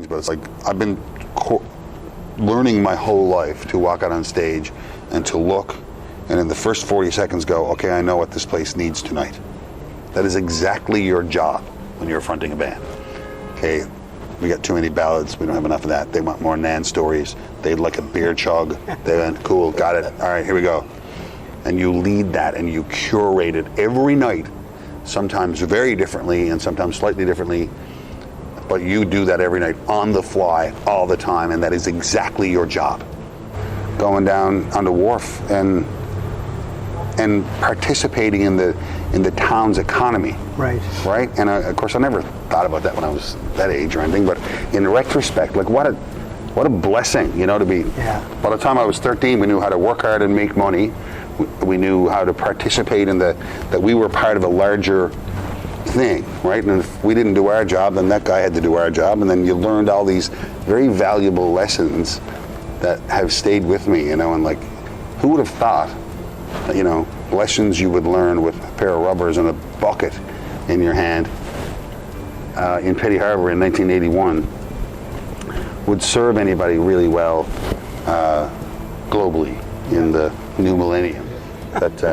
But it's like I've been learning my whole life to walk out on stage and to look, and in the first 40 seconds go, okay, I know what this place needs tonight. That is exactly your job when you're fronting a band. Okay, we got too many ballads, we don't have enough of that. They want more Nan stories. They'd like a beer chug. They went, cool, got it. All right, here we go. And you lead that and you curate it every night, sometimes very differently and sometimes slightly differently, but you do that every night on the fly all the time, and that is exactly your job. Going down on the wharf and participating in the town's economy. Right. Right? And of course I never thought about that when I was that age or anything, but in retrospect, like what a blessing, you know, to be. Yeah. By the time I was 13, we knew how to work hard and make money. We knew how to participate in that we were part of a larger thing, right? And if we didn't do our job, then that guy had to do our job, and then you learned all these very valuable lessons that have stayed with me, you know, and like, who would have thought that, you know, lessons you would learn with a pair of rubbers and a bucket in your hand in Petty Harbor in 1981 would serve anybody really well globally in the new millennium. But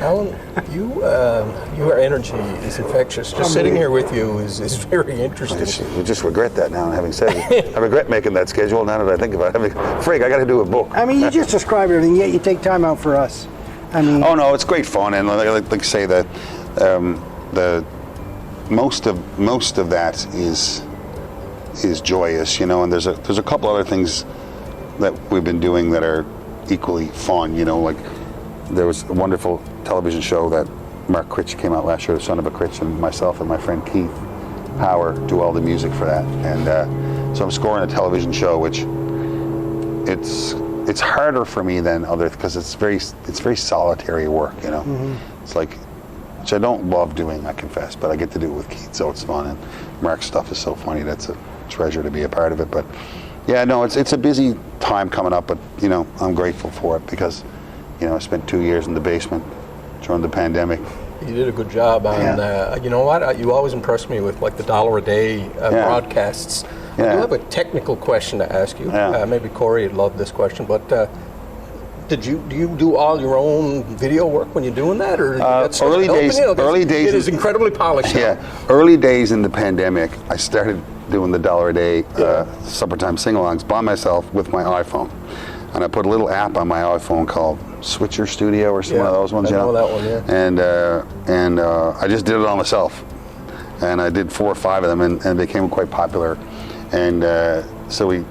Alan, your energy is infectious. Just sitting here with you is very interesting. I just regret that now, having said it. I regret making that schedule now that I think about it. Frig, I got to do a book. I mean, you just described everything, yet you take time out for us. I mean... Oh, no, it's great fun, and like to say that the most of that is joyous, you know, and there's a couple other things that we've been doing that are equally fun, you know, like there was a wonderful television show that Mark Critch came out last year, the son of a Critch, and myself and my friend Keith Power do all the music for that. And so I'm scoring a television show, which it's harder for me than others because it's very solitary work, you know. Mm-hmm. It's like, which I don't love doing, I confess, but I get to do it with Keith, so it's fun. And Mark's stuff is so funny. That's a treasure to be a part of it. But yeah, no, it's a busy time coming up, but you know, I'm grateful for it because, you know, I spent 2 years in the basement during the pandemic. You did a good job on, you know what, you always impress me with like the $1 a day broadcasts. Yeah. I do have a technical question to ask you. Yeah. Maybe Corey would love this question, but do you do all your own video work when you're doing that, or early days? It is incredibly polished. Yeah, early days in the pandemic, I started doing the $1 a day suppertime sing-alongs by myself with my iPhone, and I put a little app on my iPhone called Switcher Studio or some one of those ones. I know that one. Yeah. And I just did it all myself, and I did 4 or 5 of them, and became quite popular, and so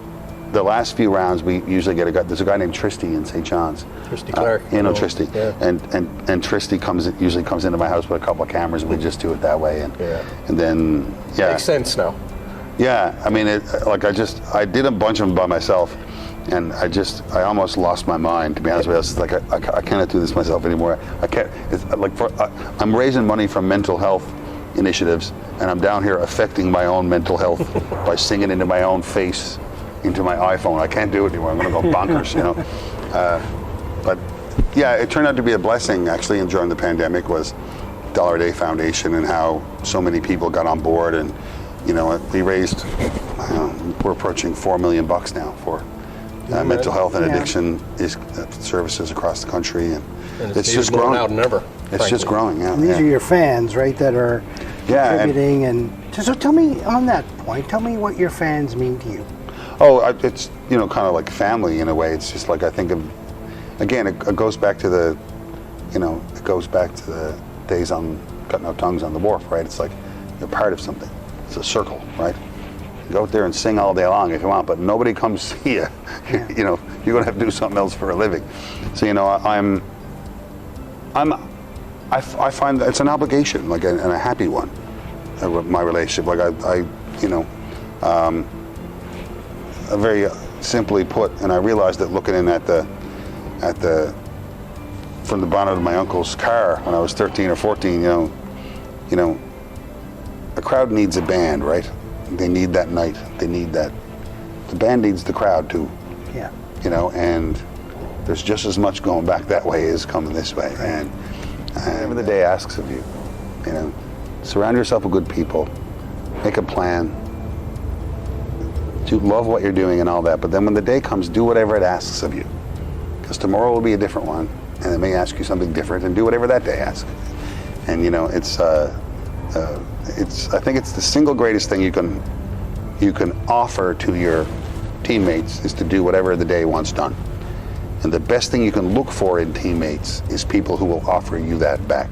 the last few rounds, we usually get there's a guy named Tristy in St. John's. Tristy Clark. You know Tristy. Yeah. And Tristy usually comes into my house with a couple of cameras, and we just do it that way. And then, yeah. Makes sense now. Yeah, I mean, I did a bunch of them by myself, and I almost lost my mind, to be honest with you. It's like, I cannot do this myself anymore. I can't, it's like, I'm raising money from mental health initiatives, and I'm down here affecting my own mental health by singing into my own face, into my iPhone. I can't do it anymore. I'm going to go bonkers, you know. But yeah, it turned out to be a blessing actually. And during the pandemic was $1 a Day Foundation, and how so many people got on board, and you know, we raised. We're approaching $4 million now for mental health and addiction services across the country, and it's just growing out and ever. It's just growing. Yeah. And these are your fans, right? That are contributing, and so tell me on that point. Tell me what your fans mean to you. Oh, it's, you know, kind of like family in a way. It's just like, I think of, again, it goes back to the days on Got No Tongues on the Wharf, right? It's like you're part of something. It's a circle, right? You go out there and sing all day long if you want, but nobody comes see you. Yeah. You know, you're going to have to do something else for a living. So, you know, I find that it's an obligation, like, and a happy one, my relationship. Like you know, very simply put, and I realized that looking in at the from the bonnet of my uncle's car when I was 13 or 14, you know, a crowd needs a band, right? They need that night. They need that. The band needs the crowd too. Yeah. You know, and there's just as much going back that way as coming this way. And whatever the day asks of you, you know, surround yourself with good people, make a plan, love what you're doing and all that. But then when the day comes, do whatever it asks of you, because tomorrow will be a different one, and it may ask you something different, and do whatever that day asks. And you know, it's I think it's the single greatest thing you can offer to your teammates is to do whatever the day wants done. And the best thing you can look for in teammates is people who will offer you that back.